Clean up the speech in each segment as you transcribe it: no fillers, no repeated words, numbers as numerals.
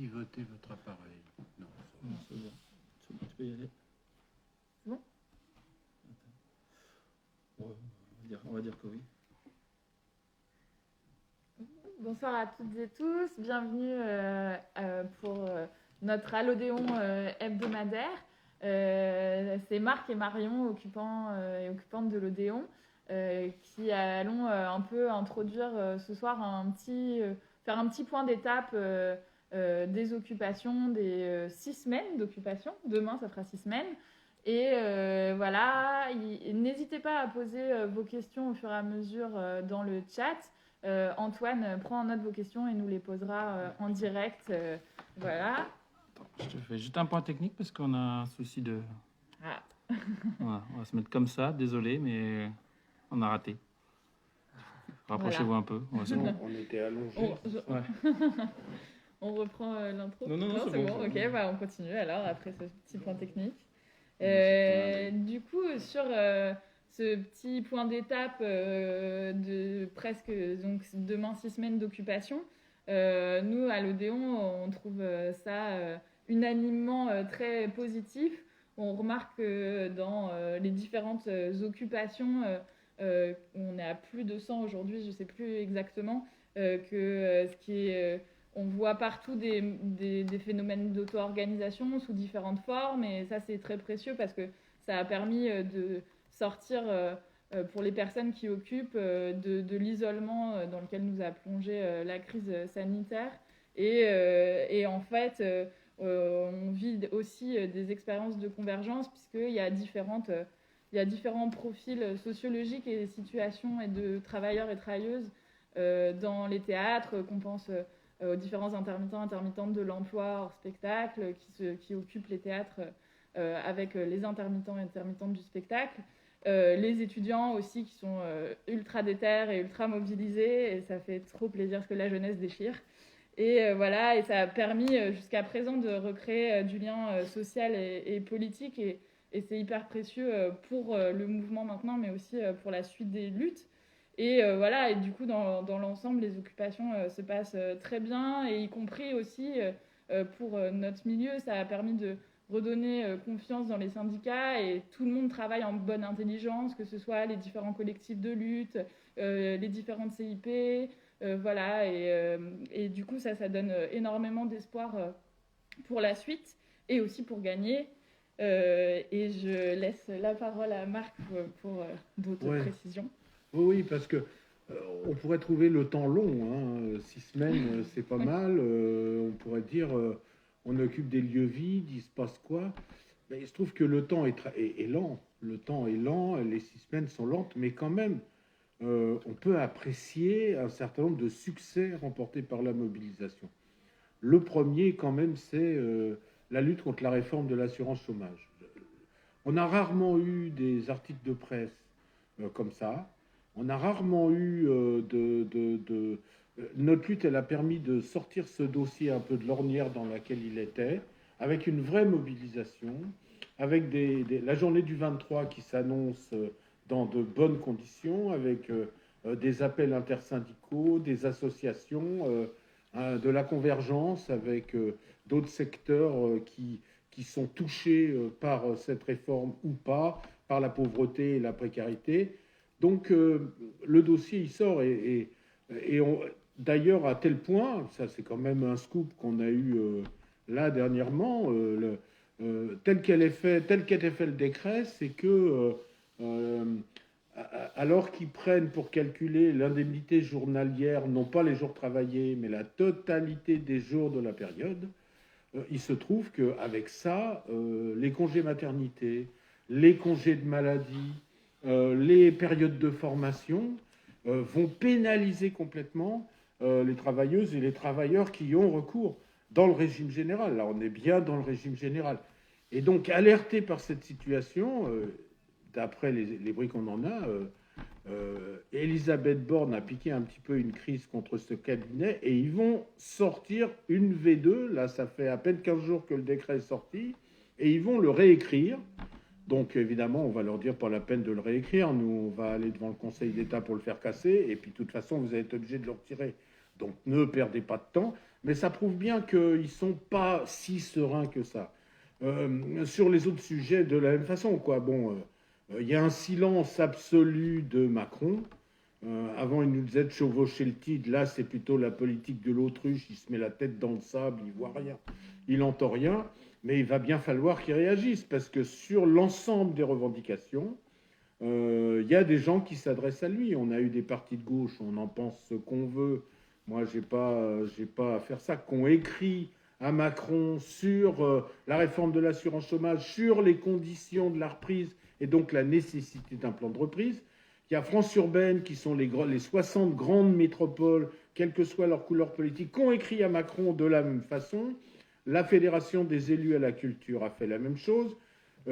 pivoter votre appareil. Non. Non, c'est bon. Tu peux y aller. Bon. Ouais, on va dire que oui. Bonsoir à toutes et tous, bienvenue pour notre Allodéon hebdomadaire. C'est Marc et Marion, occupants et occupantes de l'Odéon, qui allons un peu introduire ce soir faire un petit point d'étape des occupations, des 6 semaines d'occupation. Demain, ça fera 6 semaines. Et voilà, n'hésitez pas à poser vos questions au fur et à mesure dans le chat. Antoine prend en note vos questions et nous les posera en direct. Voilà. Attends, je te fais juste un point technique parce qu'on a un souci de... Ah. Voilà, on va se mettre comme ça, désolé, mais on a raté. Rapprochez-vous Voilà. un peu. Ouais, C'est bon, on était allongés. Ouais. On reprend l'intro. Non, c'est c'est bon. bon. Ok, bah, on continue alors après ce petit point technique. Du coup, sur ce petit point d'étape de presque donc, demain 6 semaines d'occupation, nous, à l'Odéon, on trouve ça unanimement très positif. On remarque que dans les différentes occupations, on est à plus de 100 aujourd'hui, je ne sais plus exactement, ce qui est... on voit partout des phénomènes d'auto-organisation sous différentes formes, et ça, c'est très précieux parce que ça a permis de sortir, pour les personnes qui occupent, de l'isolement dans lequel nous a plongé la crise sanitaire. Et en fait, on vit aussi des expériences de convergence, puisqu'il y a différents profils sociologiques et situations et de travailleurs et travailleuses dans les théâtres, qu'on pense... aux différents intermittentes de l'emploi hors spectacle qui occupent les théâtres avec les intermittents et intermittentes du spectacle. Les étudiants aussi qui sont ultra déter et ultra mobilisés, et ça fait trop plaisir ce que la jeunesse déchire. Et voilà, et ça a permis jusqu'à présent de recréer du lien social et politique, et c'est hyper précieux pour le mouvement maintenant, mais aussi pour la suite des luttes. Et voilà, et du coup, dans l'ensemble, les occupations se passent très bien, et y compris aussi pour notre milieu, ça a permis de redonner confiance dans les syndicats, et tout le monde travaille en bonne intelligence, que ce soit les différents collectifs de lutte, les différentes CIP, voilà, et du coup, ça donne énormément d'espoir pour la suite, et aussi pour gagner. Et je laisse la parole à Marc pour d'autres précisions. Oui, parce que on pourrait trouver le temps long, 6 semaines, c'est pas mal. On pourrait dire, on occupe des lieux vides, il se passe quoi? Mais il se trouve que le temps est lent. Le temps est lent, les 6 semaines sont lentes, mais quand même, on peut apprécier un certain nombre de succès remportés par la mobilisation. Le premier, quand même, c'est la lutte contre la réforme de l'assurance chômage. On a rarement eu des articles de presse comme ça. On a rarement eu notre lutte, elle a permis de sortir ce dossier un peu de l'ornière dans laquelle il était, avec une vraie mobilisation, avec la journée du 23 qui s'annonce dans de bonnes conditions, avec des appels intersyndicaux, des associations, de la convergence, avec d'autres secteurs qui sont touchés par cette réforme ou pas, par la pauvreté et la précarité. Donc, le dossier, il sort, et d'ailleurs, à tel point, ça c'est quand même un scoop qu'on a eu là dernièrement, tel qu'était fait le décret, c'est que, alors qu'ils prennent pour calculer l'indemnité journalière, non pas les jours travaillés, mais la totalité des jours de la période, il se trouve qu'avec ça, les congés maternité, les congés de maladie, les périodes de formation vont pénaliser complètement les travailleuses et les travailleurs qui y ont recours dans le régime général. Là, on est bien dans le régime général. Et donc, alertés par cette situation, d'après les bruits qu'on en a, Elisabeth Borne a piqué un petit peu une crise contre ce cabinet, et ils vont sortir une V2. Là, ça fait à peine 15 jours que le décret est sorti, et ils vont le réécrire. Donc, évidemment, on va leur dire pas la peine de le réécrire. Nous, on va aller devant le Conseil d'État pour le faire casser. Et puis, de toute façon, vous allez être obligé de le retirer. Donc, ne perdez pas de temps. mais ça prouve bien qu'ils ne sont pas si sereins que ça. Sur les autres sujets, de la même façon, quoi. Bon, il y a un silence absolu de Macron. Avant, il nous disait de chevaucher le tigre. Là, c'est plutôt la politique de l'autruche. Il se met la tête dans le sable, il voit rien, il n'entend rien. Mais il va bien falloir qu'il réagisse parce que sur l'ensemble des revendications, il y a des gens qui s'adressent à lui. On a eu des partis de gauche, on en pense ce qu'on veut. Moi, j'ai pas à faire ça. Qu'on écrit à Macron sur la réforme de l'assurance chômage, sur les conditions de la reprise et donc la nécessité d'un plan de reprise. Il y a France Urbaine, qui sont les 60 grandes métropoles, quelle que soit leur couleur politique, qui ont écrit à Macron de la même façon. La Fédération des élus à la culture a fait la même chose.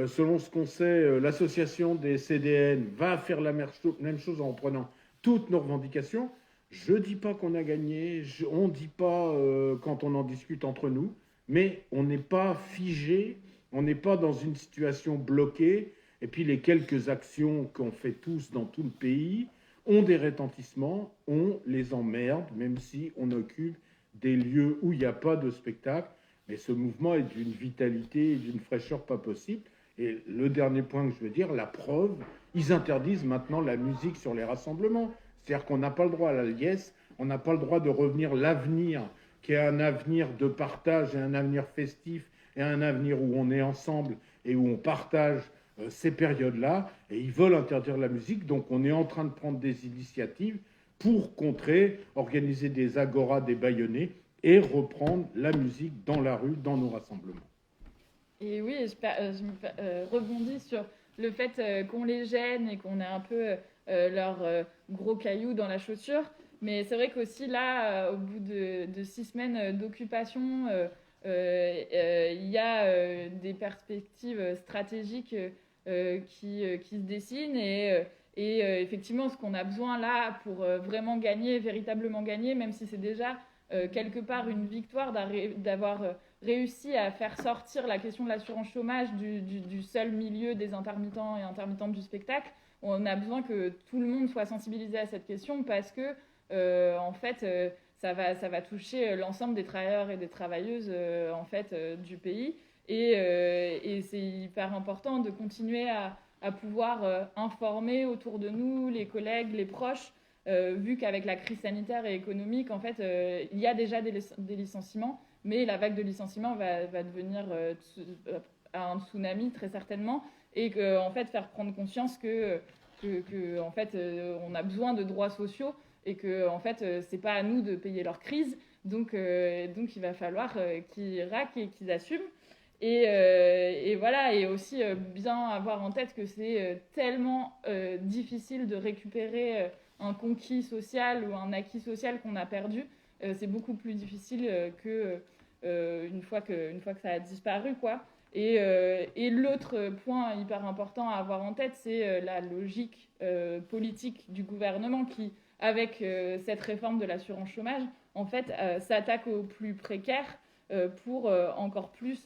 Selon ce qu'on sait, l'association des CDN va faire la même chose en prenant toutes nos revendications. Je ne dis pas qu'on a gagné, on ne dit pas quand on en discute entre nous, mais on n'est pas figé, on n'est pas dans une situation bloquée. Et puis les quelques actions qu'on fait tous dans tout le pays ont des retentissements, on les emmerde, même si on occupe des lieux où il n'y a pas de spectacle. Mais ce mouvement est d'une vitalité et d'une fraîcheur pas possible. Et le dernier point que je veux dire, la preuve, ils interdisent maintenant la musique sur les rassemblements. C'est-à-dire qu'on n'a pas le droit à la liesse, on n'a pas le droit de revenir l'avenir, qui est un avenir de partage et un avenir festif, et un avenir où on est ensemble et où on partage ces périodes-là. Et ils veulent interdire la musique, donc on est en train de prendre des initiatives pour contrer, organiser des agoras, des bâillonnets, et reprendre la musique dans la rue, dans nos rassemblements. Et oui, je rebondis sur le fait qu'on les gêne et qu'on a un peu leur gros caillou dans la chaussure. Mais c'est vrai qu'aussi là, au bout de 6 semaines d'occupation, il y a des perspectives stratégiques qui se dessinent. Et effectivement, ce qu'on a besoin là pour vraiment gagner, véritablement gagner, même si c'est déjà quelque part une victoire d'avoir réussi à faire sortir la question de l'assurance chômage du seul milieu des intermittents et intermittentes du spectacle. On a besoin que tout le monde soit sensibilisé à cette question parce que, en fait, ça va toucher l'ensemble des travailleurs et des travailleuses en fait, du pays. Et c'est hyper important de continuer à pouvoir informer autour de nous, les collègues, les proches, vu qu'avec la crise sanitaire et économique, en fait, il y a déjà des licenciements, mais la vague de licenciements va devenir un tsunami très certainement, et en fait faire prendre conscience que en fait, on a besoin de droits sociaux et que en fait, c'est pas à nous de payer leur crise, donc il va falloir qu'ils raquent et qu'ils assument. Et voilà, et aussi bien avoir en tête que c'est tellement difficile de récupérer un conquis social ou un acquis social qu'on a perdu. C'est beaucoup plus difficile une fois que ça a disparu, quoi. Et l'autre point hyper important à avoir en tête, c'est la logique politique du gouvernement qui, avec cette réforme de l'assurance chômage, en fait, s'attaque aux plus précaires pour encore plus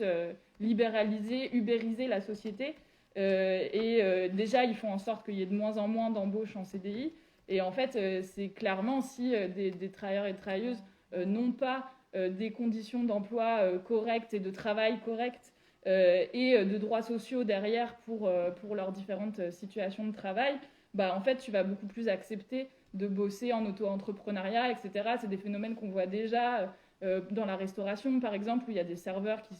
libéraliser, ubériser la société. Déjà, ils font en sorte qu'il y ait de moins en moins d'embauches en CDI. Et en fait, c'est clairement si des travailleurs et travailleuses n'ont pas des conditions d'emploi correctes et de travail correctes et de droits sociaux derrière pour leurs différentes situations de travail, bah, en fait, tu vas beaucoup plus accepter de bosser en auto-entrepreneuriat, etc. C'est des phénomènes qu'on voit déjà dans la restauration, par exemple, où il y a des serveurs qui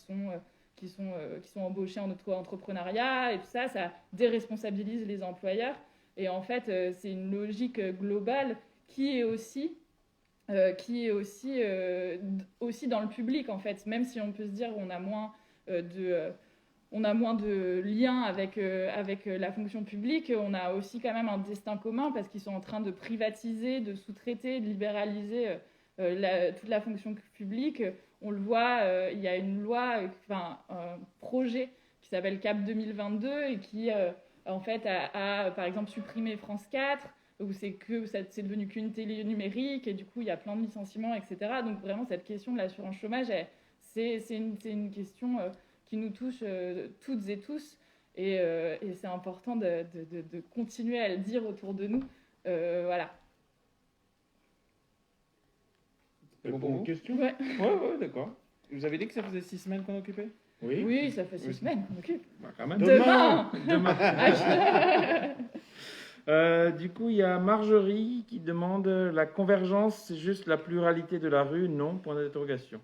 sont embauchés en auto-entrepreneuriat et tout ça, ça déresponsabilise les employeurs. Et en fait, c'est une logique globale qui est aussi dans le public, en fait. Même si on peut se dire qu'on a moins de liens avec la fonction publique, on a aussi quand même un destin commun parce qu'ils sont en train de privatiser, de sous-traiter, de libéraliser toute la fonction publique. On le voit, il y a une loi, un projet qui s'appelle CAP 2022 et qui, en fait, a par exemple supprimé France 4, où c'est devenu qu'une télé numérique et du coup, il y a plein de licenciements, etc. Donc vraiment, cette question de l'assurance chômage, c'est une question qui nous touche toutes et tous. Et c'est important de continuer à le dire autour de nous. Voilà. C'est bon Réponds pour aux vous? questions. Ouais. Ouais, d'accord. Vous avez dit que ça faisait 6 semaines qu'on occupait? Oui. Oui, ça fait 6 semaines qu'on occupe. Bah, quand même. Demain. Demain. Du coup, il y a Marjorie qui demande la convergence, c'est juste la pluralité de la rue? Non, point d'interrogation.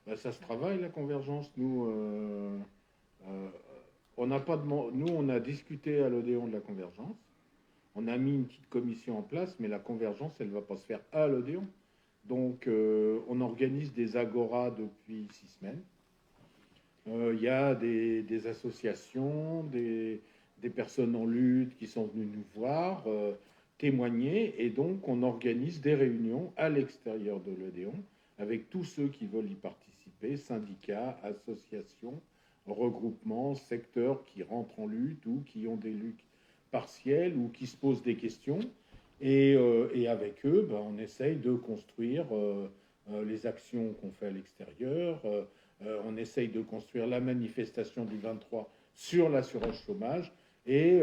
Bah, ça se travaille, la convergence. Nous, on n'a pas nous, on a discuté à l'Odéon de la convergence. On a mis une petite commission en place, mais la convergence, elle ne va pas se faire à l'Odéon. Donc, on organise des agoras depuis 6 semaines. Il y a des associations, des personnes en lutte qui sont venues nous voir, témoigner, et donc on organise des réunions à l'extérieur de l'Odéon avec tous ceux qui veulent y participer, syndicats, associations, regroupements, secteurs qui rentrent en lutte ou qui ont des luttes partielles ou qui se posent des questions. Et avec eux, ben, on essaye de construire les actions qu'on fait à l'extérieur. On essaye de construire la manifestation du 23 sur l'assurance chômage. Et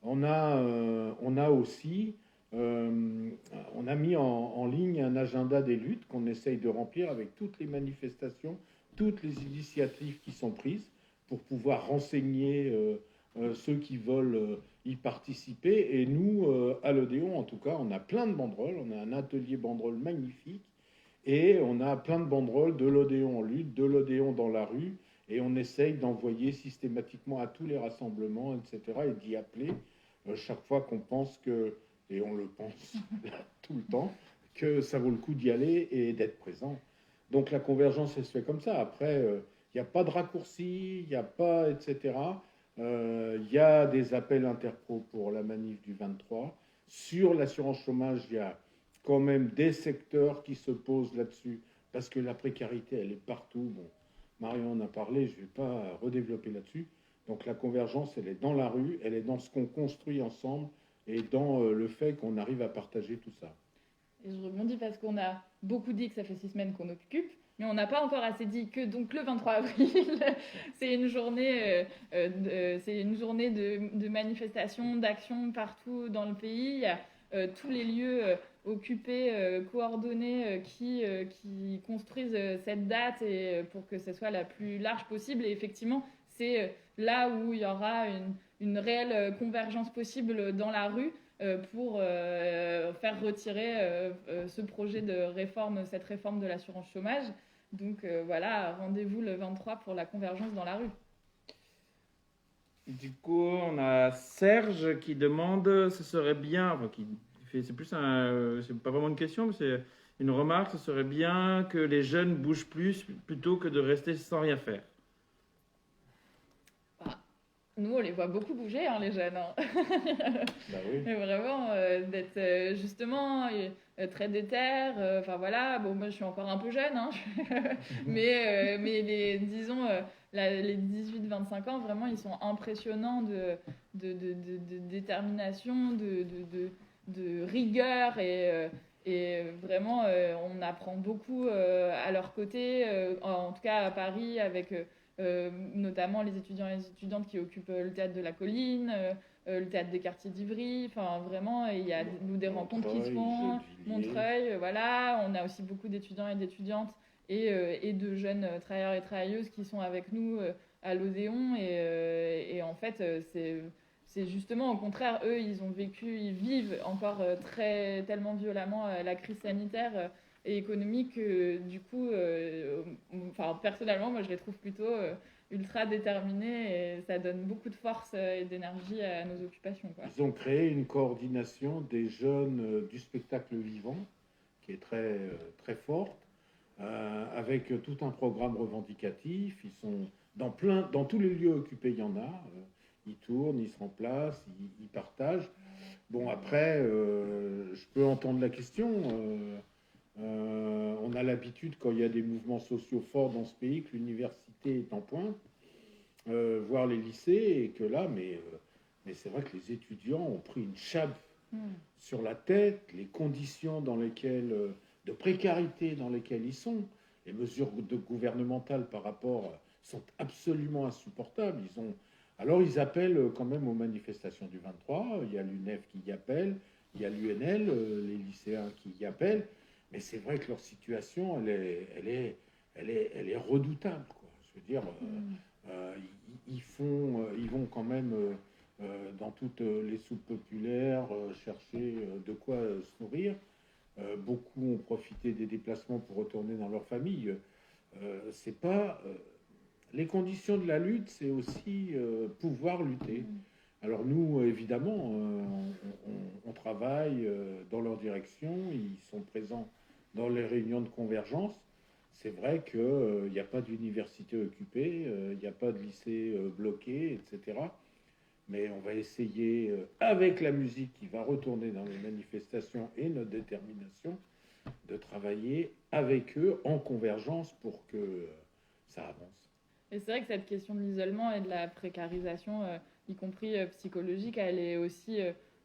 on a aussi on a mis en ligne un agenda des luttes qu'on essaye de remplir avec toutes les manifestations, toutes les initiatives qui sont prises pour pouvoir renseigner ceux qui veulent y participer. Et nous, à l'Odéon, en tout cas, on a plein de banderoles. On a un atelier banderole magnifique. Et on a plein de banderoles de l'Odéon en lutte, de l'Odéon dans la rue. Et on essaye d'envoyer systématiquement à tous les rassemblements, etc. et d'y appeler chaque fois qu'on pense que, et on le pense tout le temps, que ça vaut le coup d'y aller et d'être présent. Donc la convergence, elle se fait comme ça. Après, il n'y a pas de raccourci, il n'y a pas, etc. Il y a des appels interpro pour la manif du 23. Sur l'assurance chômage, il y a quand même des secteurs qui se posent là-dessus, parce que la précarité, elle est partout. Bon, Marion en a parlé, je ne vais pas redévelopper là-dessus. Donc la convergence, elle est dans la rue, elle est dans ce qu'on construit ensemble et dans le fait qu'on arrive à partager tout ça. Et je rebondis parce qu'on a beaucoup dit que ça fait 6 semaines qu'on occupe, mais on n'a pas encore assez dit que donc le 23 avril, c'est une journée, de manifestation, d'action partout dans le pays. Il y a tous les lieux occupés, coordonnés, qui construisent cette date et pour que ce soit la plus large possible. Et effectivement, c'est là où il y aura une réelle convergence possible dans la rue pour faire retirer ce projet de réforme, cette réforme de l'assurance chômage. Donc voilà, rendez-vous le 23 pour la convergence dans la rue. Du coup, on a Serge qui demande, ce serait bien, enfin, c'est plus c'est pas vraiment une question, mais c'est une remarque, ce serait bien que les jeunes bougent plus plutôt que de rester sans rien faire. Nous, on les voit beaucoup bouger, hein, les jeunes. Hein. Bah oui. Et vraiment, d'être justement très déter. Enfin voilà, bon, moi je suis encore un peu jeune, hein, mais disons, les 18-25 ans, vraiment, ils sont impressionnants de détermination, de rigueur et vraiment, on apprend beaucoup à leur côté, en tout cas à Paris, avec notamment les étudiants et les étudiantes qui occupent le théâtre de la Colline, le théâtre des quartiers d'Ivry. Enfin, vraiment, il y a des rencontres qui se font. Montreuil, voilà. On a aussi beaucoup d'étudiants et d'étudiantes et de jeunes travailleurs et travailleuses qui sont avec nous à l'Odéon. Et en fait, c'est justement au contraire, eux, ils vivent encore tellement violemment la crise sanitaire et économique. Du coup, personnellement, moi, je les trouve plutôt ultra déterminés et ça donne beaucoup de force et d'énergie à nos occupations, quoi. Ils ont créé une coordination des jeunes du spectacle vivant qui est très, très forte, avec tout un programme revendicatif. Ils sont dans tous les lieux occupés, il y en a. Ils tournent, ils se remplacent, ils partagent. Bon, après, je peux entendre la question. On a l'habitude, quand il y a des mouvements sociaux forts dans ce pays, que l'université est en pointe, voire les lycées, et que là, mais c'est vrai que les étudiants ont pris une chape sur la tête, les conditions dans lesquelles, de précarité dans lesquelles ils sont, les mesures gouvernementales par rapport sont absolument insupportables. Alors ils appellent quand même aux manifestations du 23, il y a l'UNEF qui y appelle, il y a l'UNL, les lycéens qui y appellent. Mais c'est vrai que leur situation, elle est redoutable, quoi. Je veux dire, ils vont quand même dans toutes les soupes populaires chercher de quoi se nourrir. Beaucoup ont profité des déplacements pour retourner dans leur famille. C'est pas les conditions de la lutte, c'est aussi pouvoir lutter. Alors nous, évidemment, on travaille dans leur direction, ils sont présents dans les réunions de convergence. C'est vrai qu'il n'y a pas d'université occupée, il n'y a pas de lycée bloqué, etc. Mais on va essayer, avec la musique qui va retourner dans les manifestations et notre détermination, de travailler avec eux en convergence pour que ça avance. Et c'est vrai que cette question de l'isolement et de la précarisation, y compris psychologique, elle est aussi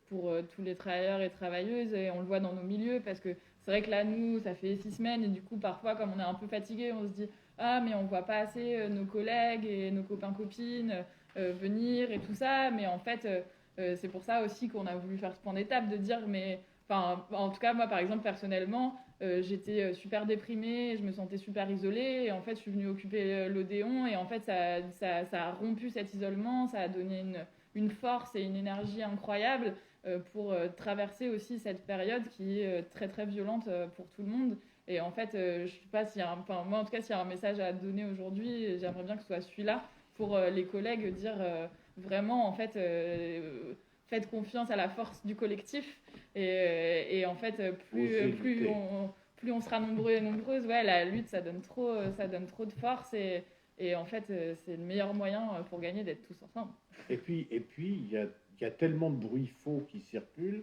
pour tous les travailleurs et travailleuses, et on le voit dans nos milieux, parce que c'est vrai que là, nous, ça fait 6 semaines, et du coup, parfois, comme on est un peu fatigué, on se dit « Ah, mais on voit pas assez nos collègues et nos copains-copines venir et tout ça », mais en fait, c'est pour ça aussi qu'on a voulu faire ce point d'étape, de dire « Mais, enfin, en tout cas, moi, par exemple, personnellement, j'étais super déprimée, je me sentais super isolée, et en fait je suis venue occuper l'Odéon, et en fait ça a rompu cet isolement, ça a donné une force et une énergie incroyable pour traverser aussi cette période qui est très très violente pour tout le monde. Et en fait je sais pas s'il y a moi en tout cas s'il y a un message à donner aujourd'hui, j'aimerais bien que ce soit celui-là pour les collègues, dire vraiment en fait faites confiance à la force du collectif. Et en fait, plus on sera nombreux et nombreuses, ouais, la lutte, ça donne trop de force. Et en fait, c'est le meilleur moyen pour gagner d'être tous ensemble. Et puis il y a tellement de bruit faux qui circulent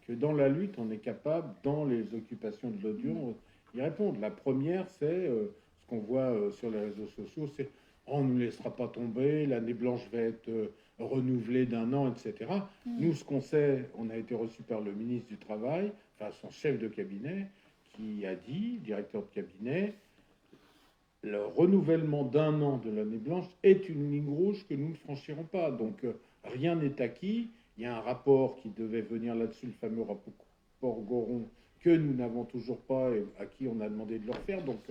que dans la lutte, on est capable, dans les occupations de l'Odéon, y répondre. La première, c'est ce qu'on voit sur les réseaux sociaux, c'est on ne nous laissera pas tomber, l'année blanche va être renouvelée d'1 an, etc. Nous, ce qu'on sait, on a été reçu par le ministre du Travail, enfin son chef de cabinet, qui a dit, directeur de cabinet, le renouvellement d'1 an de l'année blanche est une ligne rouge que nous ne franchirons pas. Donc rien n'est acquis. Il y a un rapport qui devait venir là-dessus, le fameux rapport Goron, que nous n'avons toujours pas et à qui on a demandé de le refaire. Donc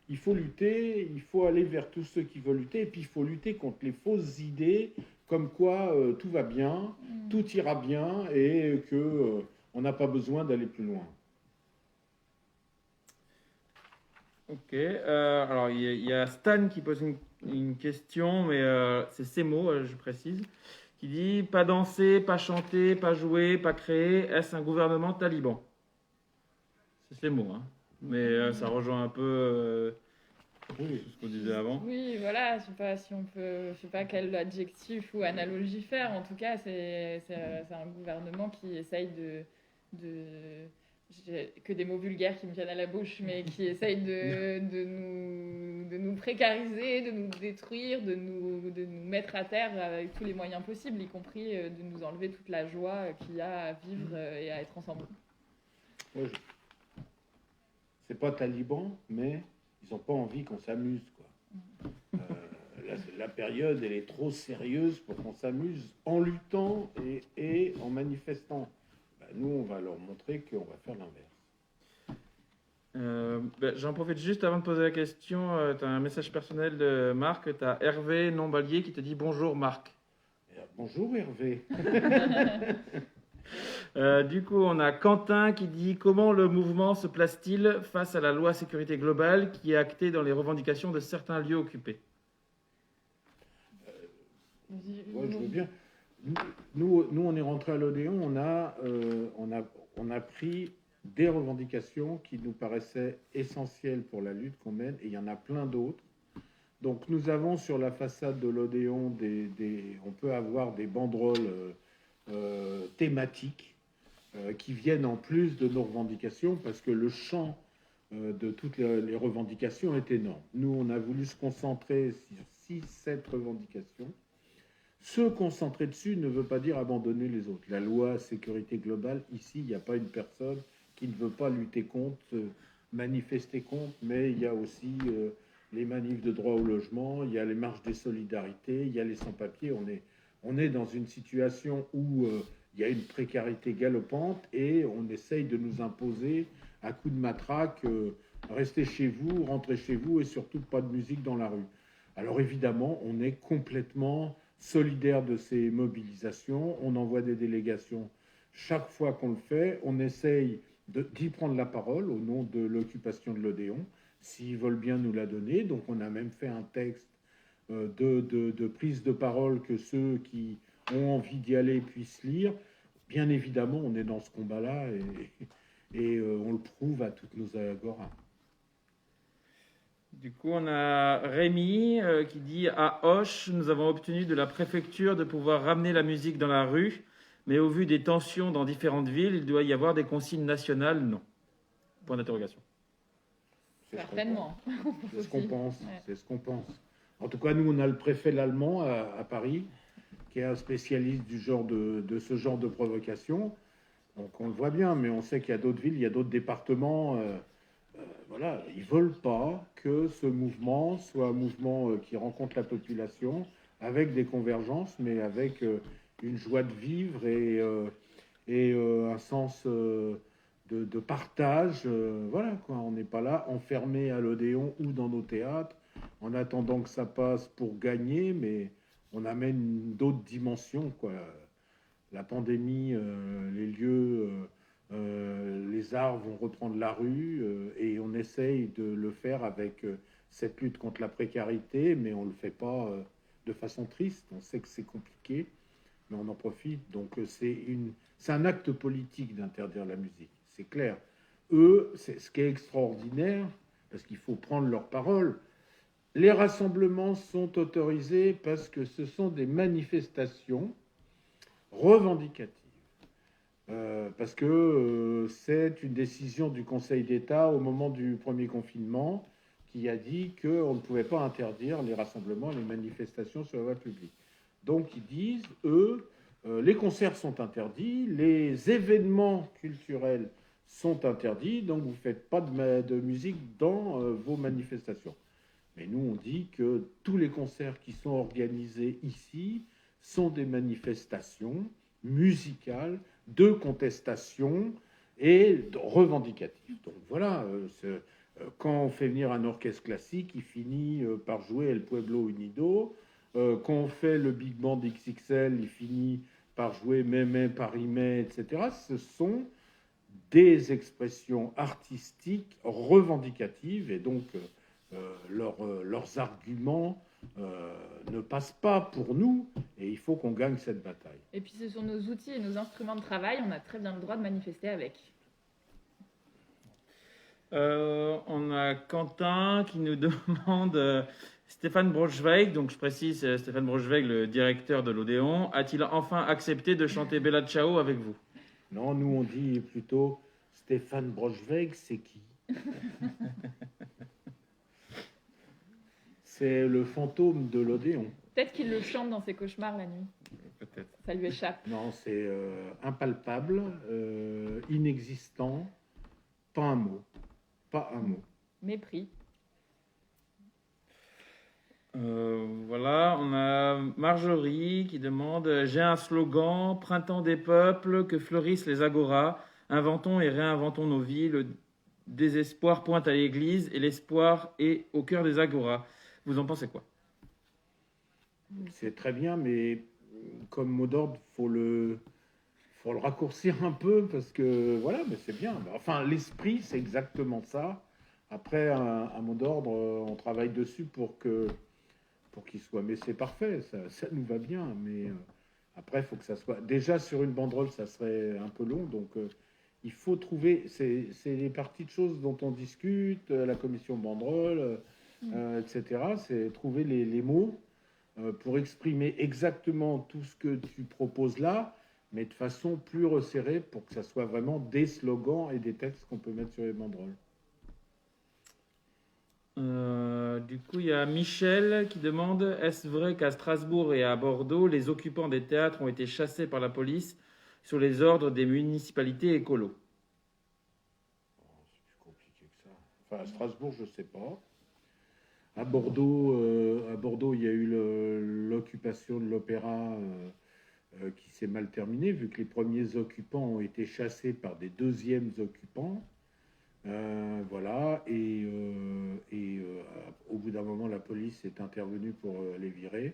il faut lutter, il faut aller vers tous ceux qui veulent lutter, et puis il faut lutter contre les fausses idées, comme quoi tout va bien, tout ira bien, et que on n'a pas besoin d'aller plus loin. Ok, alors il y a Stan qui pose une question, mais c'est ces mots, je précise, qui dit « Pas danser, pas chanter, pas jouer, pas créer, est-ce un gouvernement taliban ?» C'est ces mots, hein. Mais ça rejoint un peu ce qu'on disait avant. Oui, voilà, je sais pas si on peut, je sais pas quel adjectif ou analogie faire. En tout cas, c'est un gouvernement qui essaye j'ai que des mots vulgaires qui me viennent à la bouche, mais qui essaye de nous précariser, de nous détruire, de nous mettre à terre avec tous les moyens possibles, y compris de nous enlever toute la joie qu'il y a à vivre et à être ensemble. Ouais, c'est pas taliban, mais ils n'ont pas envie qu'on s'amuse, quoi. La période, elle est trop sérieuse pour qu'on s'amuse en luttant et en manifestant. Nous, on va leur montrer qu'on va faire l'inverse. J'en profite juste avant de poser la question. Tu as un message personnel de Marc. Tu as Hervé Nombalier qui te dit « Bonjour Marc ». Bonjour Hervé. Du coup, on a Quentin qui dit « Comment le mouvement se place-t-il face à la loi sécurité globale qui est actée dans les revendications de certains lieux occupés ?» Ouais, je veux bien. Nous, on est rentré à l'Odéon, on a pris des revendications qui nous paraissaient essentielles pour la lutte qu'on mène, et il y en a plein d'autres. Donc nous avons sur la façade de l'Odéon, on peut avoir des banderoles thématiques qui viennent en plus de nos revendications, parce que le champ de toutes les revendications est énorme. Nous, on a voulu se concentrer sur 6-7 revendications. Se concentrer dessus ne veut pas dire abandonner les autres. La loi sécurité globale, ici, il n'y a pas une personne qui ne veut pas lutter contre, manifester contre, mais il y a aussi les manifs de droit au logement, il y a les marches des solidarités, il y a les sans-papiers. On est dans une situation où il y a une précarité galopante et on essaye de nous imposer à coups de matraque, restez chez vous, rentrez chez vous et surtout pas de musique dans la rue. Alors évidemment, on est complètement solidaire de ces mobilisations, on envoie des délégations chaque fois qu'on le fait, on essaye d'y prendre la parole au nom de l'occupation de l'Odéon, s'ils veulent bien nous la donner. Donc on a même fait un texte de prise de parole que ceux qui ont envie d'y aller puissent lire. Bien évidemment, on est dans ce combat-là et on le prouve à toutes nos agoras. Du coup, on a Rémi qui dit à Auch, nous avons obtenu de la préfecture de pouvoir ramener la musique dans la rue, mais au vu des tensions dans différentes villes, il doit y avoir des consignes nationales, non. Point d'interrogation. Certainement. C'est ce qu'on pense. Ouais. C'est ce qu'on pense. En tout cas, nous, on a le préfet l'allemand à Paris, qui est un spécialiste de ce genre de provocation. Donc on le voit bien, mais on sait qu'il y a d'autres villes, il y a d'autres départements. Voilà, ils veulent pas que ce mouvement soit un mouvement qui rencontre la population avec des convergences, mais avec une joie de vivre et un sens de partage. Voilà, quoi. On n'est pas là enfermé à l'Odéon ou dans nos théâtres en attendant que ça passe pour gagner, mais on amène d'autres dimensions, quoi. La pandémie, les lieux, les arts vont reprendre la rue et on essaye de le faire avec cette lutte contre la précarité, mais on ne le fait pas de façon triste. On sait que c'est compliqué, mais on en profite. Donc c'est un acte politique d'interdire la musique, c'est clair. Eux, c'est ce qui est extraordinaire, parce qu'il faut prendre leur parole. Les rassemblements sont autorisés parce que ce sont des manifestations revendicatives. Parce que c'est une décision du Conseil d'État au moment du premier confinement qui a dit qu'on ne pouvait pas interdire les rassemblements, les manifestations sur la voie publique. Donc ils disent, eux, les concerts sont interdits, les événements culturels sont interdits, donc vous ne faites pas de musique dans vos manifestations. Mais nous, on dit que tous les concerts qui sont organisés ici sont des manifestations musicales de contestation et revendicative. Donc voilà, quand on fait venir un orchestre classique, il finit par jouer El Pueblo Unido. Quand on fait le Big Band XXL, il finit par jouer Mémé, Paris-Mai, etc. Ce sont des expressions artistiques revendicatives et donc leurs arguments ne passent pas pour nous et il faut qu'on gagne cette bataille. Et puis ce sont nos outils et nos instruments de travail, on a très bien le droit de manifester avec. On a Quentin qui nous demande Stéphane Braunschweig, donc je précise Stéphane Braunschweig, le directeur de l'Odéon, a-t-il enfin accepté de chanter Bella Ciao avec vous? Non, nous on dit plutôt Stéphane Braunschweig, c'est qui? C'est le fantôme de l'Odéon. Peut-être qu'il le chante dans ses cauchemars la nuit. Peut-être. Ça lui échappe. Non, c'est impalpable, inexistant, pas un mot. Pas un mot. Mépris. Voilà, on a Marjorie qui demande j'ai un slogan, printemps des peuples, que fleurissent les agoras, inventons et réinventons nos vies, le désespoir pointe à l'église et l'espoir est au cœur des agoras. Vous en pensez quoi? C'est très bien, mais comme mot d'ordre, faut le raccourcir un peu parce que voilà, mais c'est bien. Enfin, l'esprit, c'est exactement ça. Après, un mot d'ordre, on travaille dessus pour qu'il soit. Mais c'est parfait, ça nous va bien. Mais après, il faut que ça soit. Déjà, sur une banderole, ça serait un peu long. Donc, il faut trouver. C'est les parties de choses dont on discute, la commission banderole, etc. C'est trouver les mots pour exprimer exactement tout ce que tu proposes là, mais de façon plus resserrée pour que ça soit vraiment des slogans et des textes qu'on peut mettre sur les banderoles. Du coup, il y a Michel qui demande est-ce vrai qu'à Strasbourg et à Bordeaux, les occupants des théâtres ont été chassés par la police sur les ordres des municipalités écolos? C'est plus compliqué que ça. Enfin, à Strasbourg, je ne sais pas. À Bordeaux, il y a eu l'occupation de l'opéra qui s'est mal terminé, vu que les premiers occupants ont été chassés par des deuxièmes occupants. Voilà, au bout d'un moment, la police est intervenue pour les virer.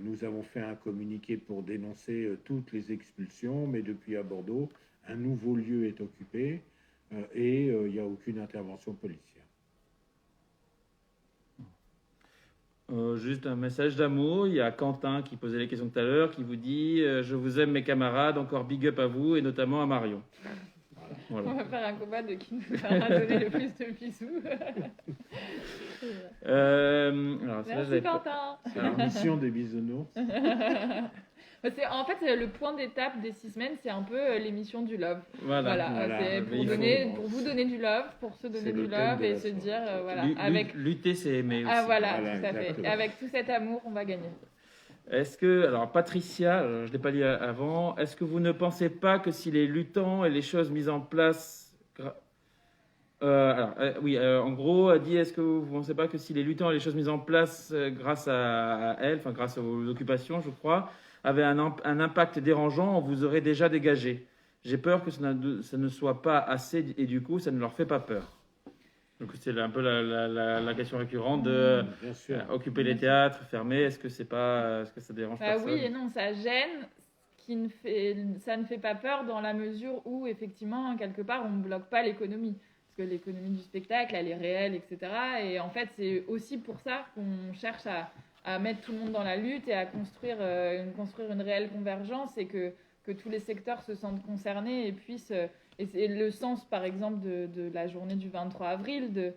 Nous avons fait un communiqué pour dénoncer toutes les expulsions, mais depuis à Bordeaux, un nouveau lieu est occupé et il n'y a aucune intervention policière. Juste un message d'amour. Il y a Quentin qui posait les questions tout à l'heure, qui vous dit je vous aime mes camarades, encore big up à vous et notamment à Marion. Voilà. On va faire un combat de qui nous a donné le plus de bisous. Alors, ça, Merci Quentin. C'est la mission des bisounours. En fait, le point d'étape des 6 semaines, c'est un peu l'émission du love. Voilà. C'est pour vous donner du love, pour se donner du love et se dire, voilà, avec... Lutter, c'est aimer aussi. Ah voilà, Voilà, tout à fait. exactement. Et avec tout cet amour, on va gagner. Est-ce que, alors Patricia, je ne l'ai pas dit avant, est-ce que vous ne pensez pas que si les luttants et les choses mises en place... en gros, elle dit, est-ce que vous ne pensez pas que si les luttants et les choses mises en place grâce à elle, enfin grâce aux occupations, je crois, avaient un impact dérangeant, on vous aurait déjà dégagé. J'ai peur que ça ne soit pas assez et du coup, ça ne leur fait pas peur. Donc c'est un peu la question récurrente de Bien sûr. occuper les théâtres, fermer. Est-ce que ça dérange personne? Oui et non, ça gêne. Ça ne fait pas peur dans la mesure où, effectivement, quelque part, on ne bloque pas l'économie. Parce que l'économie du spectacle, elle est réelle, etc. Et en fait, c'est aussi pour ça qu'on cherche à mettre tout le monde dans la lutte et à construire une réelle convergence et que tous les secteurs se sentent concernés et puissent... Et c'est le sens, par exemple, de la journée du 23 avril,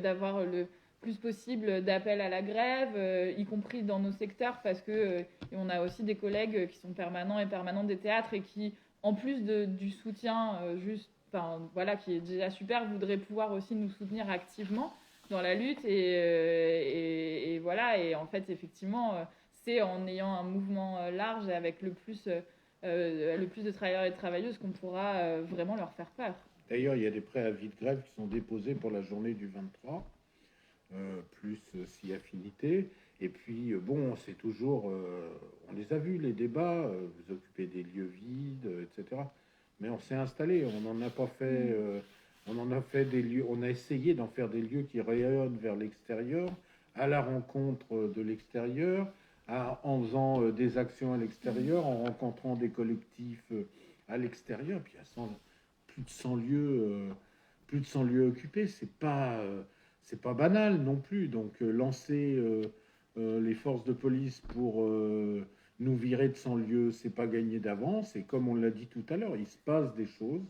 d'avoir le plus possible d'appels à la grève, y compris dans nos secteurs, parce que on a aussi des collègues qui sont permanents et permanents des théâtres et qui, en plus du soutien qui est déjà super, voudraient pouvoir aussi nous soutenir activement dans la lutte. Et voilà, et en fait, effectivement, c'est en ayant un mouvement large et avec le plus de travailleurs et de travailleuses qu'on pourra vraiment leur faire peur. D'ailleurs, il y a des préavis de grève qui sont déposés pour la journée du 23, plus si affinité. Et puis, c'est toujours... on les a vus, les débats, vous occupez des lieux vides, etc. Mais on s'est installé, on n'en a pas fait... on en a fait des lieux, on a essayé d'en faire des lieux qui rayonnent vers l'extérieur, à la rencontre de l'extérieur, en faisant des actions à l'extérieur, en rencontrant des collectifs à l'extérieur. Puis il y a plus de 100 lieux occupés, c'est pas banal non plus. Donc lancer les forces de police pour nous virer de 100 lieux, c'est pas gagné d'avance. Et comme on l'a dit tout à l'heure, il se passe des choses.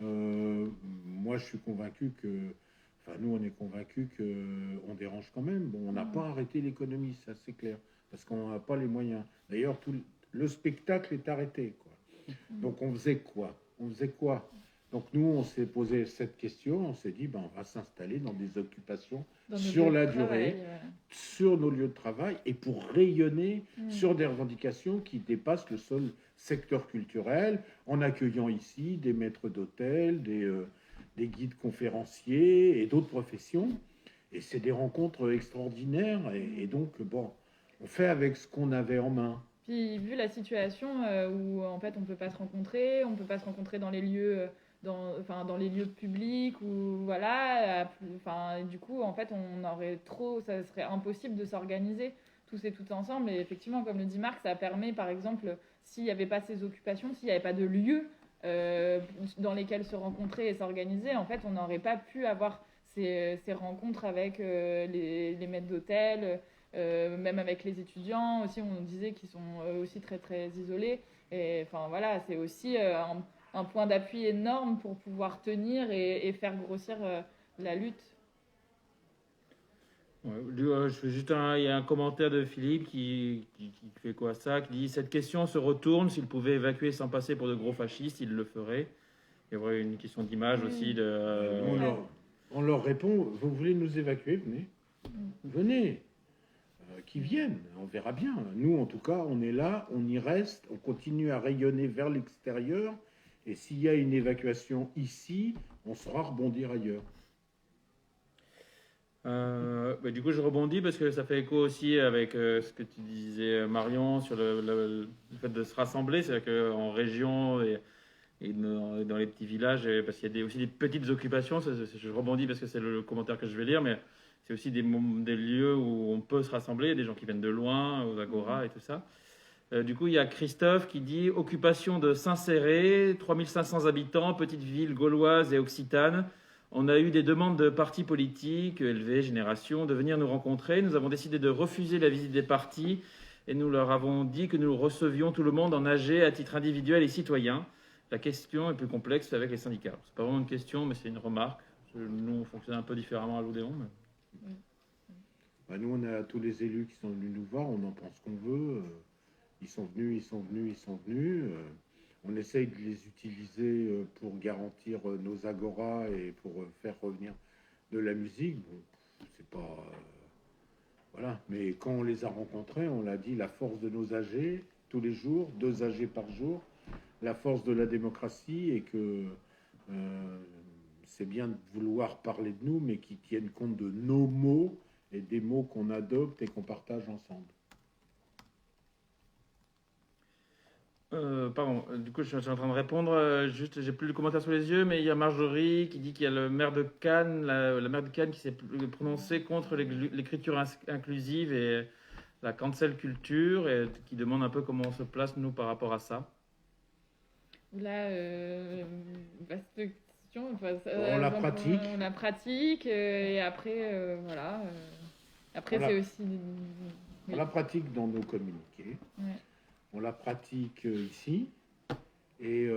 Moi, je suis convaincu nous, on est convaincus qu'on dérange quand même. Bon, on n'a pas arrêté l'économie, ça c'est clair, parce qu'on n'a pas les moyens. D'ailleurs, le spectacle est arrêté, quoi. Donc, on faisait quoi? Donc, nous, on s'est posé cette question, on s'est dit, on va s'installer dans des occupations sur la durée, sur nos lieux de travail, et pour rayonner sur des revendications qui dépassent le seul secteur culturel, en accueillant ici des maîtres d'hôtel, des guides conférenciers et d'autres professions. Et c'est des rencontres extraordinaires. Et donc, on fait avec ce qu'on avait en main. Puis, vu la situation où, en fait, on ne peut pas se rencontrer dans les lieux... dans les lieux publics ou voilà, du coup en fait ça serait impossible de s'organiser tous et toutes ensemble. Et effectivement, comme le dit Marc, ça permet, par exemple, s'il n'y avait pas ces occupations, s'il n'y avait pas de lieux dans lesquels se rencontrer et s'organiser, en fait on n'aurait pas pu avoir ces rencontres avec les maîtres d'hôtel, même avec les étudiants aussi. On disait qu'ils sont aussi très très isolés, et voilà, c'est aussi un point d'appui énorme pour pouvoir tenir et faire grossir la lutte. Je fais juste il y a un commentaire de Philippe qui fait quoi ça, qui dit: cette question se retourne, s'il pouvait évacuer sans passer pour de gros fascistes, il le ferait. Il y aurait une question d'image aussi. On leur répond: vous voulez nous évacuer, venez, qu'ils viennent, on verra bien. Nous, en tout cas, on est là, on y reste, on continue à rayonner vers l'extérieur. Et s'il y a une évacuation ici, on saura rebondir ailleurs. Du coup, je rebondis parce que ça fait écho aussi avec ce que tu disais, Marion, sur le fait de se rassembler. C'est-à-dire qu'en région et dans les petits villages, parce qu'il y a aussi des petites occupations, je rebondis parce que c'est le commentaire que je vais lire, mais c'est aussi des lieux où on peut se rassembler, des gens qui viennent de loin, aux agoras et tout ça. Du coup, il y a Christophe qui dit occupation de Saint-Céré, 3500 habitants, petite ville gauloise et occitane. On a eu des demandes de partis politiques, élevés, Génération, de venir nous rencontrer. Nous avons décidé de refuser la visite des partis et nous leur avons dit que nous recevions tout le monde en AG à titre individuel et citoyen. La question est plus complexe avec les syndicats. C'est pas vraiment une question, mais c'est une remarque. Nous, on fonctionne un peu différemment à l'Odéon. Mais... Bah, nous, on a tous les élus qui sont venus nous voir, on en pense qu'on veut. Ils sont venus. On essaye de les utiliser pour garantir nos agoras et pour faire revenir de la musique. Bon, c'est pas... voilà. Mais quand on les a rencontrés, on l'a dit, la force de nos AG, tous les jours, 2 AG par jour, la force de la démocratie et que c'est bien de vouloir parler de nous, mais qui tiennent compte de nos mots et des mots qu'on adopte et qu'on partage ensemble. Pardon, du coup, je suis en train de répondre. Juste, j'ai plus le commentaire sous les yeux, mais il y a Marjorie qui dit qu'il y a le maire de Cannes, la maire de Cannes qui s'est prononcée contre l'écriture inclusive et la cancel culture et qui demande un peu comment on se place, nous, par rapport à ça. Là, vaste question. Enfin, On la pratique. On la pratique et après, voilà. Après, c'est aussi... On la pratique dans nos communiqués. Ouais. On la pratique ici. Et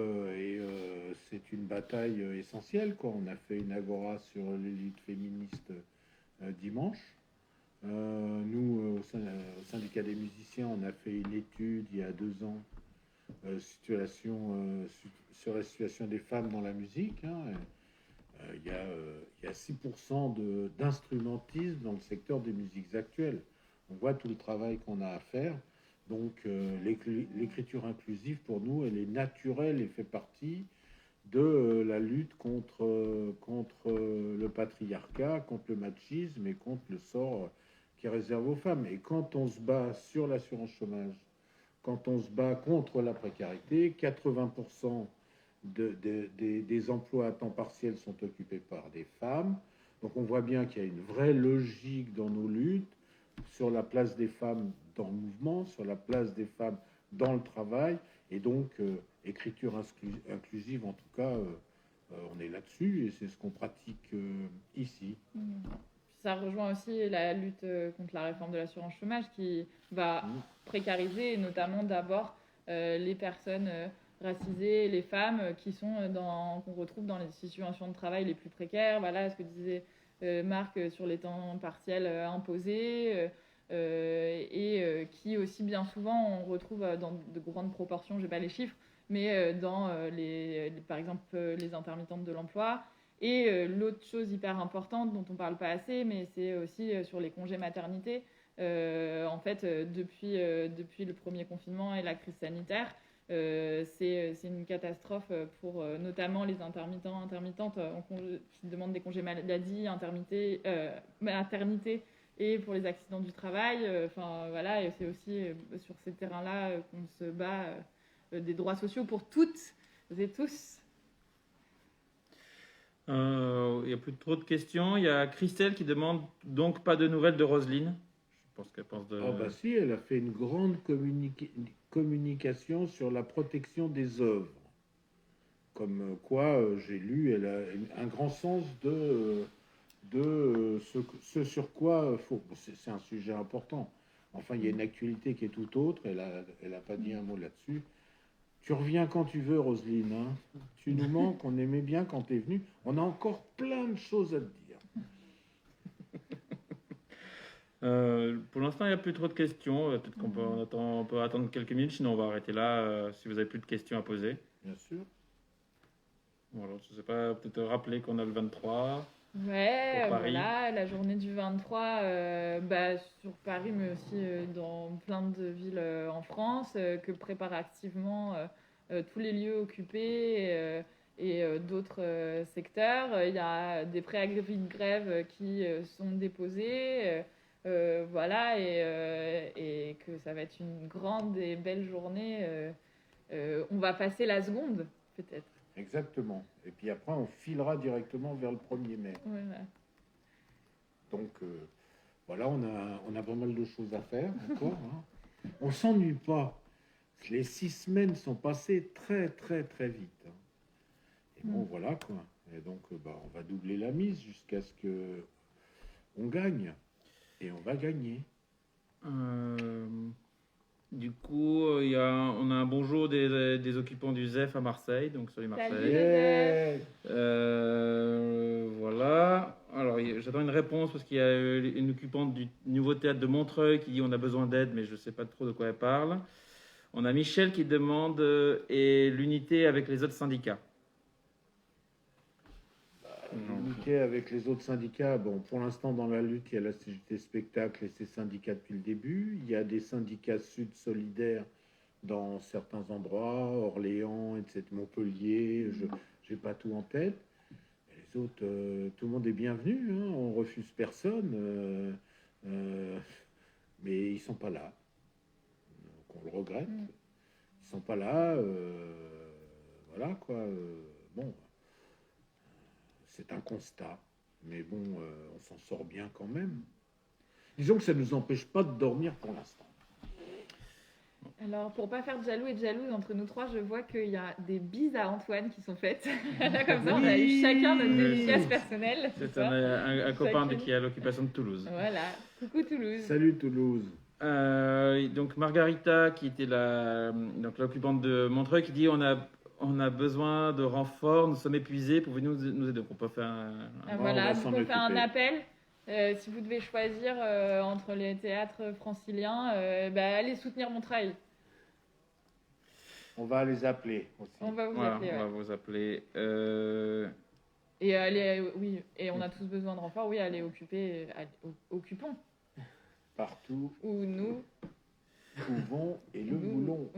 c'est une bataille essentielle, quoi. On a fait une agora sur les luttes féministes dimanche. Nous, au syndicat des musiciens, on a fait une étude il y a 2 ans sur la situation des femmes dans la musique. Il y a 6% d'instrumentisme dans le secteur des musiques actuelles. On voit tout le travail qu'on a à faire. Donc l'écriture inclusive, pour nous, elle est naturelle et fait partie de la lutte contre le patriarcat, contre le machisme et contre le sort qui est réservé aux femmes. Et quand on se bat sur l'assurance chômage, quand on se bat contre la précarité, 80% des emplois à temps partiel sont occupés par des femmes. Donc on voit bien qu'il y a une vraie logique dans nos luttes sur la place des femmes dans le mouvement, sur la place des femmes dans le travail, et donc écriture inclusive, en tout cas, on est là-dessus, et c'est ce qu'on pratique ici. Ça rejoint aussi la lutte contre la réforme de l'assurance chômage qui va précariser, et notamment d'abord les personnes racisées, les femmes qu'on retrouve dans les situations de travail les plus précaires. Voilà ce que disait Marc sur les temps partiels imposés. Qui aussi bien souvent on retrouve dans de grandes proportions, je n'ai pas les chiffres, mais dans par exemple les intermittentes de l'emploi. Et l'autre chose hyper importante dont on ne parle pas assez, mais c'est aussi sur les congés maternité. En fait, depuis le premier confinement et la crise sanitaire, c'est une catastrophe pour notamment les intermittentes qui demandent des congés maladie, maternité et pour les accidents du travail. Voilà, et c'est aussi sur ces terrains-là qu'on se bat des droits sociaux pour toutes et tous. Il n'y a plus trop de questions. Il y a Christelle qui demande donc pas de nouvelles de Roselyne. Je pense qu'elle pense de... Ah bah si, elle a fait une grande communication sur la protection des œuvres. Comme quoi, j'ai lu, elle a un grand sens de ce sur quoi faut... C'est un sujet important. Enfin, il y a une actualité qui est tout autre. Elle a pas dit un mot là-dessus. Tu reviens quand tu veux, Roselyne. Hein. Tu nous manques, on aimait bien quand tu es venue. On a encore plein de choses à te dire. Pour l'instant, il n'y a plus trop de questions. Peut-être qu'on peut attendre quelques minutes, sinon on va arrêter là si vous n'avez plus de questions à poser. Bien sûr. Voilà, je ne sais pas, peut-être rappeler qu'on a le 23. Ouais, voilà, la journée du 23 sur Paris, mais aussi dans plein de villes en France, que préparent activement tous les lieux occupés d'autres secteurs. Il y a des préavis de grève qui sont déposés. Voilà, et que ça va être une grande et belle journée. On va passer la seconde, peut-être. Exactement. Et puis après, on filera directement vers le 1er mai. Voilà. Donc, voilà, on a pas mal de choses à faire encore. Hein. On s'ennuie pas. Les 6 semaines sont passées très, très, très vite. Hein. Et bon, voilà, quoi. Et donc, on va doubler la mise jusqu'à ce que on gagne. Et on va gagner. Du coup, on a un bonjour des occupants du ZEF à Marseille, donc salut Marseille. Salut. Yeah. Voilà. Alors, j'attends une réponse parce qu'il y a une occupante du nouveau théâtre de Montreuil qui dit on a besoin d'aide, mais je ne sais pas trop de quoi elle parle. On a Michel qui demande et l'unité avec les autres syndicats. L'unité avec les autres syndicats, bon, pour l'instant, dans la lutte, il y a la CGT Spectacle et ses syndicats depuis le début. Il y a des syndicats sud solidaires dans certains endroits, Orléans, etc., Montpellier, je n'ai pas tout en tête. Et les autres, tout le monde est bienvenu, hein, on refuse personne, mais ils sont pas là. Donc on le regrette. Ils sont pas là, voilà quoi. Bon. C'est un constat, mais bon, on s'en sort bien quand même. Disons que ça ne nous empêche pas de dormir pour l'instant. Alors, pour pas faire de jaloux et de jalouse entre nous trois, je vois qu'il y a des bises à Antoine qui sont faites. Là, comme ça, on a eu chacun notre dédicace personnelle. C'est un copain qui est à l'occupation de Toulouse. Voilà. Coucou Toulouse. Salut Toulouse. Donc Margarita, qui était l'occupante de Montreuil, qui dit on a besoin de renforts, nous sommes épuisés, pouvez-vous nous aider? On peut faire voilà, on va on s'en peut faire un occuper. appel. Si vous devez choisir entre les théâtres franciliens, allez soutenir Montreuil. On va les appeler aussi. On va vous Voilà, appeler. on va Ouais. vous appeler. Et on a tous besoin de renforts. Oui, allez occuper, occupons. Partout Ou nous. pouvons et le voulons.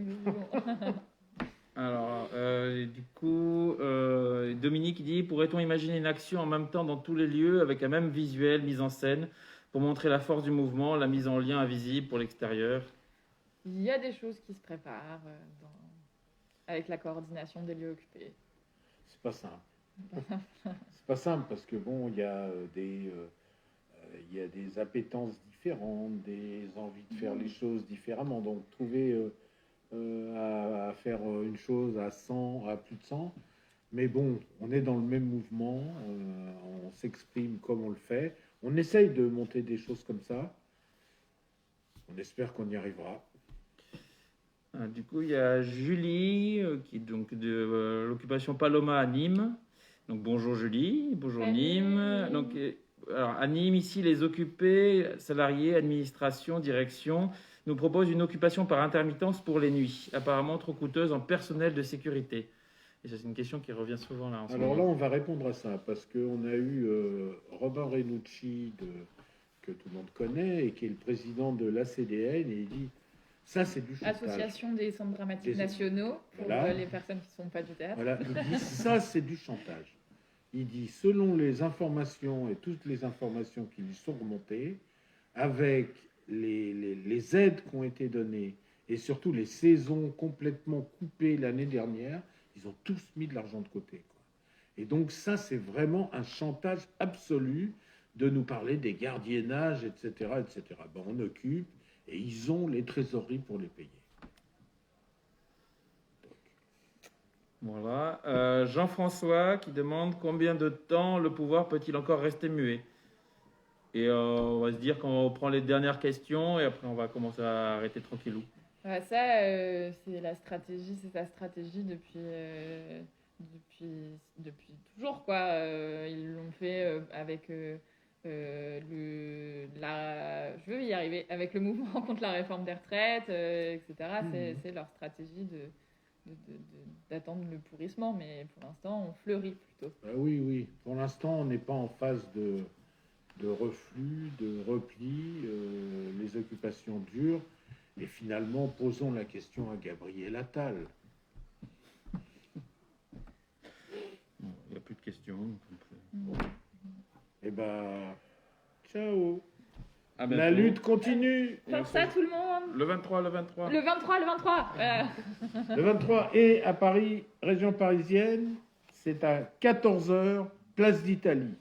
Alors, du coup, Dominique dit pourrait-on imaginer une action en même temps dans tous les lieux avec un même visuel, mise en scène, pour montrer la force du mouvement, la mise en lien invisible pour l'extérieur? Il y a des choses qui se préparent avec la coordination des lieux occupés. C'est pas simple. C'est pas simple parce que bon, il y a des appétences différentes, des envies de faire les choses différemment. Donc trouver à faire une chose à 100, à plus de 100. Mais bon, on est dans le même mouvement, on s'exprime comme on le fait. On essaye de monter des choses comme ça. On espère qu'on y arrivera. Du coup, il y a Julie, qui est donc de l'occupation Paloma à Nîmes. Donc bonjour Julie, bonjour Salut. Nîmes. Donc, alors, à Nîmes, ici, les occupés, salariés, administration, direction, nous proposent une occupation par intermittence pour les nuits, apparemment trop coûteuse en personnel de sécurité. Et ça, c'est une question qui revient souvent là. Alors là, on va répondre à ça parce qu'on a eu Robin Renucci, que tout le monde connaît, et qui est le président de l'ACDN, et il dit ça, c'est du chantage. Association des centres dramatiques Des- nationaux, pour Voilà. les personnes qui ne sont pas du théâtre. Voilà, il dit ça, c'est du chantage. Il dit, selon les informations et toutes les informations qui lui sont remontées, avec les aides qui ont été données et surtout les saisons complètement coupées l'année dernière, ils ont tous mis de l'argent de côté, quoi. Et donc ça, c'est vraiment un chantage absolu de nous parler des gardiennages, etc., etc. Ben, on occupe et ils ont les trésoreries pour les payer. Voilà. Jean-François qui demande combien de temps le pouvoir peut-il encore rester muet? Et on va se dire qu'on prend les dernières questions et après on va commencer à arrêter tranquillou. Ça, c'est la stratégie, c'est sa stratégie depuis toujours, quoi. Ils l'ont fait avec je veux y arriver, avec le mouvement contre la réforme des retraites, etc. C'est leur stratégie d'attendre le pourrissement, mais pour l'instant, on fleurit plutôt. Oui, oui. Pour l'instant, on n'est pas en phase de reflux, de repli. Les occupations durent. Et finalement, posons la question à Gabriel Attal. ciao. À La bientôt. lutte continue. Forza tout le monde. Le 23, le 23. Le 23. Le 23 et à Paris, région parisienne, c'est à 14h, place d'Italie.